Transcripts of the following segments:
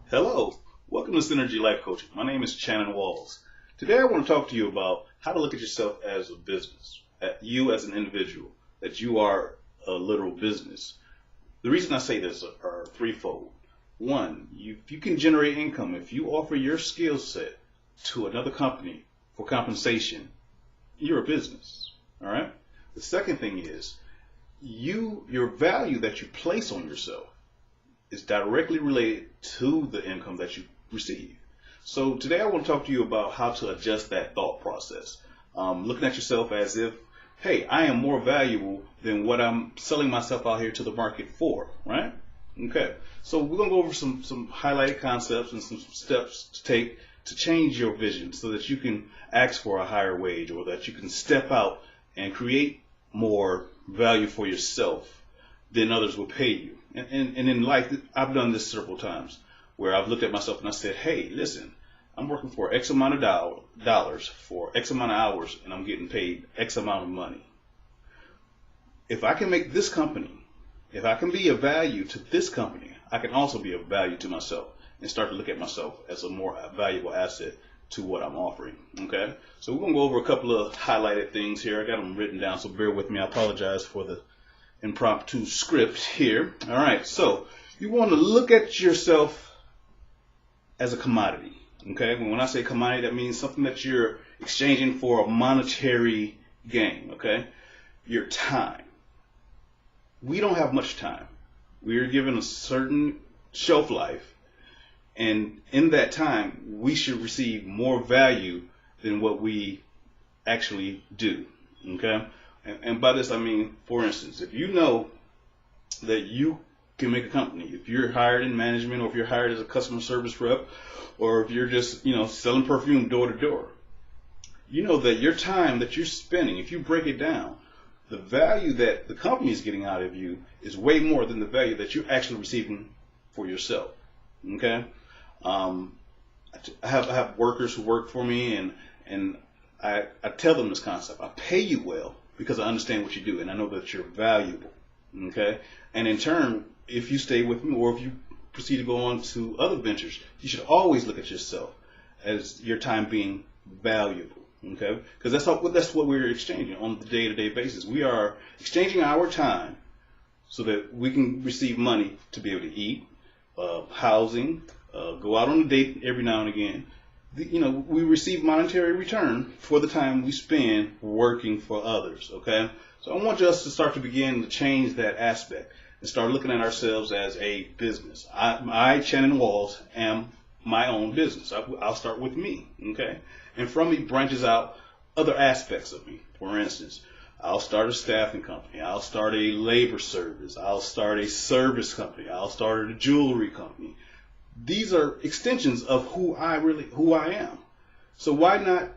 Hello, welcome to Synergy Life Coaching. My name is Channon Walls. Today I want to talk to you about how to look at yourself as a business, at you as an individual, that you are a literal business. The reason I say this are threefold. One, if you can generate income, if you offer your skill set to another company for compensation, you're a business. All right? The second thing is your value that you place on yourself is directly related to the income that you receive. So today I want to talk to you about how to adjust that thought process. Looking at yourself as if, hey, I am more valuable than what I'm selling myself out here to the market for, right? Okay, so we're going to go over some highlighted concepts and some steps to take to change your vision so that you can ask for a higher wage, or that you can step out and create more value for yourself than others will pay you. And in life, I've done this several times where I've looked at myself and I said, hey, listen, I'm working for X amount of dollars for X amount of hours, and I'm getting paid X amount of money. If I can make this company, if I can be of value to this company, I can also be of value to myself and start to look at myself as a more valuable asset to what I'm offering. Okay, so we're going to go over a couple of highlighted things here. I got them written down, so bear with me. I apologize for the impromptu script here. All right, so you want to look at yourself as a commodity. Okay, when I say commodity, that means something that you're exchanging for a monetary gain. Okay, your time. We don't have much time. We are given a certain shelf life, and in that time, we should receive more value than what we actually do. Okay. And by this I mean, for instance, if you know that you can make a company, if you're hired in management, or if you're hired as a customer service rep, or if you're just, selling perfume door to door, you know that your time that you're spending, if you break it down, the value that the company is getting out of you is way more than the value that you're actually receiving for yourself. Okay? I have workers who work for me, and I tell them this concept. I pay you well because I understand what you do, and I know that you're valuable. Okay? And in turn, if you stay with me, or if you proceed to go on to other ventures, you should always look at yourself as your time being valuable. Okay? Because that's what we're exchanging on the day-to-day basis. We are exchanging our time so that we can receive money to be able to eat, housing, go out on a date every now and again. We receive monetary return for the time we spend working for others. Okay, so I want us to start to begin to change that aspect and start looking at ourselves as a business. I Channon Walls, am my own business. I'll start with me. Okay, and from me branches out other aspects of me. For instance, I'll start a staffing company. I'll start a labor service. I'll start a service company. I'll start a jewelry company. These are extensions of who I am. So why not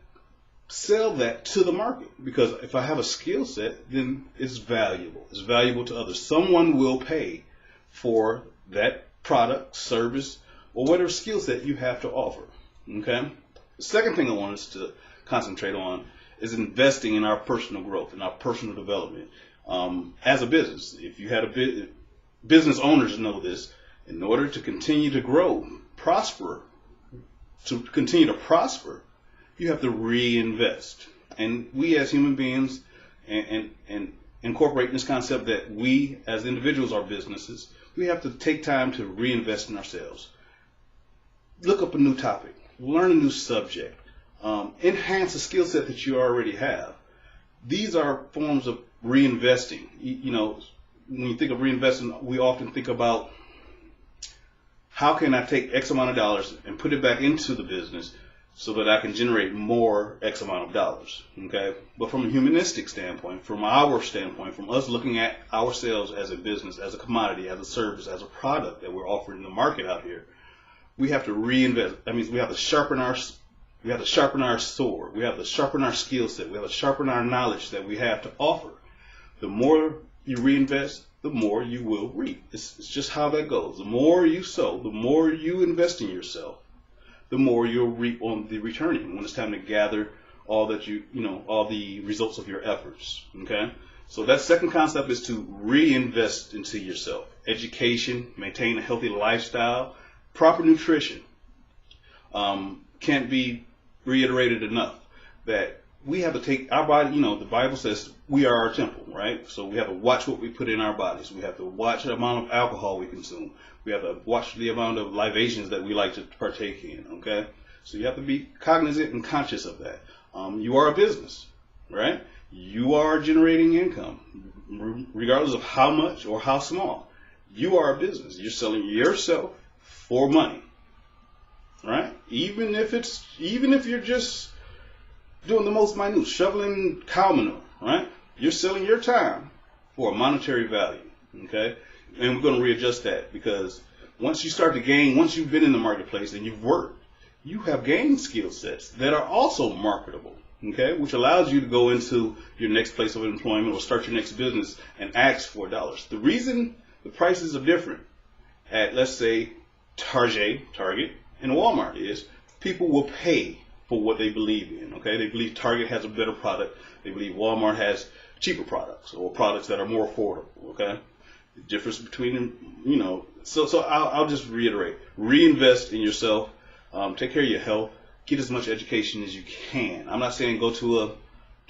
sell that to the market? Because if I have a skill set, then it's valuable. It's valuable to others. Someone will pay for that product, service, or whatever skill set you have to offer. Okay? The second thing I want us to concentrate on is investing in our personal growth and our personal development. As a business, if you had a business owners know this. In order to continue to grow, to continue to prosper, you have to reinvest. And we as human beings, and incorporate this concept that we as individuals are businesses, we have to take time to reinvest in ourselves. Look up a new topic, learn a new subject, enhance a skill set that you already have. These are forms of reinvesting. When you think of reinvesting, we often think about, how can I take X amount of dollars and put it back into the business so that I can generate more X amount of dollars? Okay. But from a humanistic standpoint, from our standpoint, from us looking at ourselves as a business, as a commodity, as a service, as a product that we're offering in the market out here, we have to reinvest. That means we have to sharpen our sword. We have to sharpen our skill set. We have to sharpen our knowledge that we have to offer. The more you reinvest, the more you will reap. It's just how that goes. The more you sow, the more you invest in yourself, the more you'll reap on the returning when it's time to gather all the results of your efforts. Okay? So that second concept is to reinvest into yourself. Education, maintain a healthy lifestyle, Proper nutrition. Can't be reiterated enough that we have to take our body, the Bible says we are our temple, right? So we have to watch what we put in our bodies. We have to watch the amount of alcohol we consume. We have to watch the amount of libations that we like to partake in, okay? So you have to be cognizant and conscious of that. You are a business, right? You are generating income, regardless of how much or how small. You are a business. You're selling yourself for money, right? Even if you're just doing the most minute, shoveling cow manure, right? You're selling your time for a monetary value, okay? And we're going to readjust that, because once you start to gain, once you've been in the marketplace and you've worked, you have gained skill sets that are also marketable, okay? Which allows you to go into your next place of employment or start your next business and ask for dollars. The reason the prices are different at, let's say, Target, and Walmart is people will pay for what they believe in, okay? They believe Target has a better product. They believe Walmart has cheaper products or products that are more affordable, okay? The difference between them, so I'll just reiterate. Reinvest in yourself. Take care of your health. Get as much education as you can. I'm not saying go to a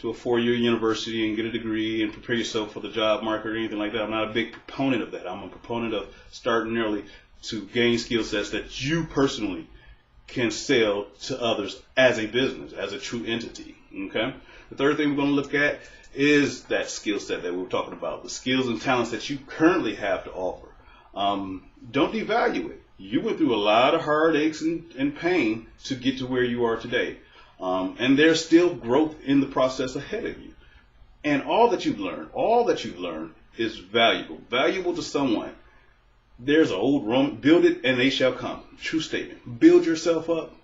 4-year university and get a degree and prepare yourself for the job market or anything like that. I'm not a big proponent of that. I'm a proponent of starting early to gain skill sets that you personally can sell to others as a business, as a true entity, okay? The third thing we're going to look at is that skill set that we were talking about, the skills and talents that you currently have to offer. Don't devalue it. You went through a lot of heartaches and pain to get to where you are today. And there's still growth in the process ahead of you. And all that you've learned is valuable to someone. There's an old Roman, build it and they shall come. True statement. Build yourself up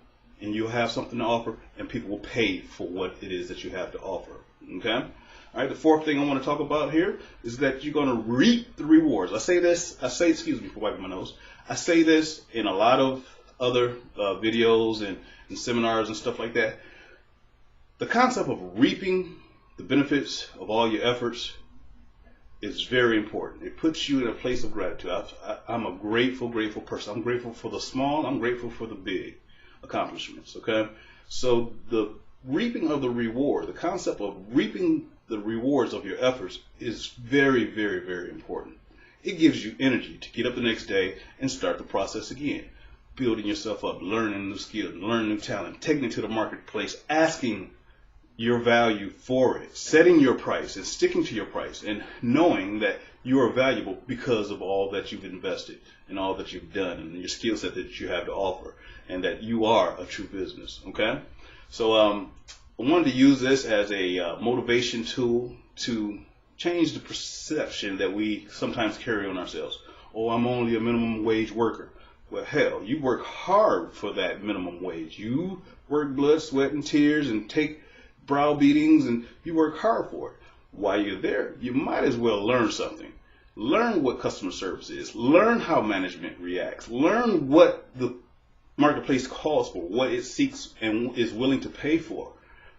and you'll have something to offer, and people will pay for what it is that you have to offer. Okay? All right, the fourth thing I want to talk about here is that you're going to reap the rewards. Excuse me for wiping my nose. I say this in a lot of other videos and seminars and stuff like that. The concept of reaping the benefits of all your efforts is very important. It puts you in a place of gratitude. I'm a grateful person. I'm grateful for the small. I'm grateful for the big accomplishments. Okay, so the reaping of the reward, the concept of reaping the rewards of your efforts, is very, very, very important. It gives you energy to get up the next day and start the process again, building yourself up, learning new skills, learning new talent, taking it to the marketplace, asking your value for it, setting your price and sticking to your price, and knowing that you are valuable because of all that you've invested and all that you've done and your skill set that you have to offer, and that you are a true business. Okay, so I wanted to use this as a motivation tool to change the perception that we sometimes carry on ourselves. Oh, I'm only a minimum wage worker. Well, hell, you work hard for that minimum wage. You work blood, sweat, and tears and take brow beatings, and you work hard for it. While you're there, you might as well learn something. Learn what customer service is. Learn how management reacts. Learn what the marketplace calls for, what it seeks and is willing to pay for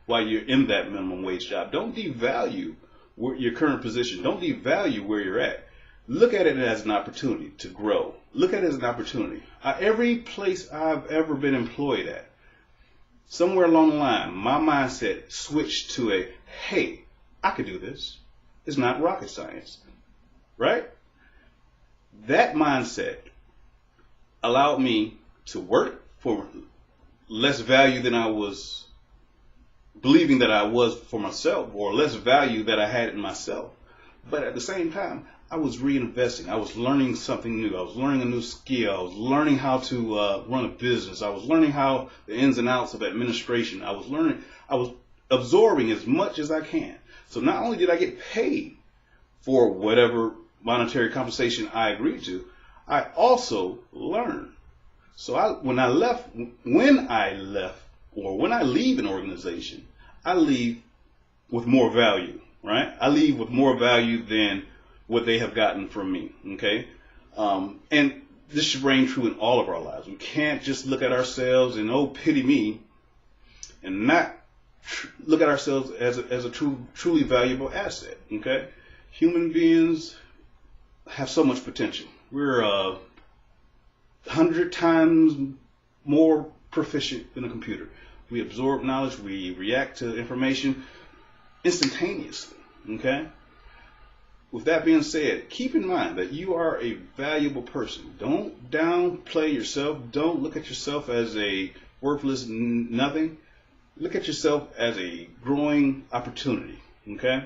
while you're in that minimum wage job. Don't devalue your current position. Don't devalue where you're at. Look at it as an opportunity to grow. Look at it as an opportunity. Every place I've ever been employed at, somewhere along the line, my mindset switched to a, hey, I could do this. It's not rocket science, right? That mindset allowed me to work for less value than I was believing that I was for myself, or less value that I had in myself. But at the same time, I was reinvesting. I was learning something new. I was learning a new skill. I was learning how to run a business. I was learning how the ins and outs of administration. I was absorbing as much as I can. So not only did I get paid for whatever monetary compensation I agreed to, I also learned. So when I leave an organization, I leave with more value, right? I leave with more value than what they have gotten from me, okay? And this should reign true in all of our lives. We can't just look at ourselves and, oh, pity me, and not look at ourselves as a truly valuable asset, okay? Human beings have so much potential. We're 100 times more proficient than a computer. We absorb knowledge, we react to information instantaneously, okay? With that being said, keep in mind that you are a valuable person. Don't downplay yourself. Don't look at yourself as a worthless nothing. Look at yourself as a growing opportunity, okay?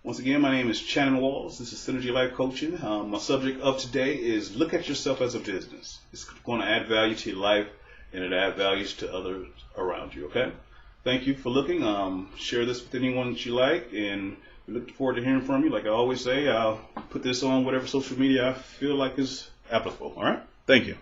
Once again, my name is Channon Walls. This is Synergy Life Coaching. My subject of today is look at yourself as a business. It's going to add value to your life, and it adds values to others around you, okay? Thank you for looking. Share this with anyone that you like, and we look forward to hearing from you. Like I always say, I'll put this on whatever social media I feel like is applicable, all right? Thank you.